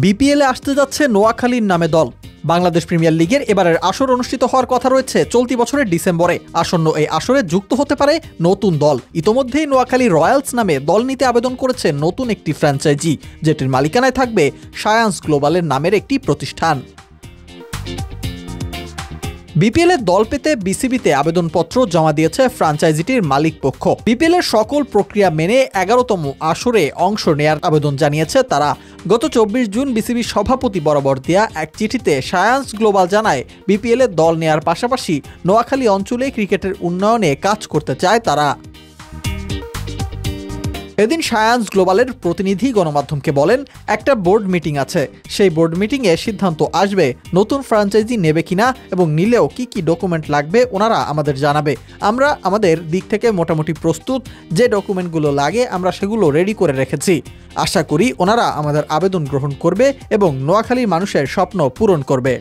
বিপিএলে আসতে যাচ্ছে নোয়াখালীর নামে দল। বাংলাদেশ প্রিমিয়ার লিগের এবারের আসর অনুষ্ঠিত হওয়ার কথা রয়েছে চলতি বছরের ডিসেম্বরে। আসন্ন এই আসরে যুক্ত হতে পারে নতুন দল। ইতোমধ্যেই নোয়াখালী রয়্যালস নামে দল নিতে আবেদন করেছে নতুন একটি ফ্র্যাঞ্চাইজি, যেটির মালিকানায় থাকবে সায়ান্স গ্লোবালের নামের একটি প্রতিষ্ঠান। বিপিএলের দল পেতে বিসিবিতে আবেদনপত্র জমা দিয়েছে ফ্র্যাঞ্চাইজিটির মালিক পক্ষ। বিপিএলের সকল প্রক্রিয়া মেনে 11তম আসরে অংশ নেয়ার আবেদন জানিয়েছে তারা। গত 24 জুন বিসিবির সভাপতি বরাবর দেয়া এক চিঠিতে সায়ান্স গ্লোবাল জানায়, বিপিএলের দল নেয়ার পাশাপাশি নোয়াখালী অঞ্চলে ক্রিকেটের উন্নয়নে কাজ করতে চায় তারা। এদিন সায়ান্স গ্লোবালের প্রতিনিধি গণমাধ্যমকে বলেন, একটা বোর্ড মিটিং আছে, সেই বোর্ড মিটিংয়ে সিদ্ধান্ত আসবে নতুন ফ্র্যাঞ্চাইজি নেবে কিনা এবং নিলেও কি কি ডকুমেন্ট লাগবে ওনারা আমাদের জানাবে। আমরা আমাদের দিক থেকে মোটামুটি প্রস্তুত, যে ডকুমেন্টগুলো লাগে আমরা সেগুলো রেডি করে রেখেছি। আশা করি ওনারা আমাদের আবেদন গ্রহণ করবে এবং নোয়াখালীর মানুষের স্বপ্ন পূরণ করবে।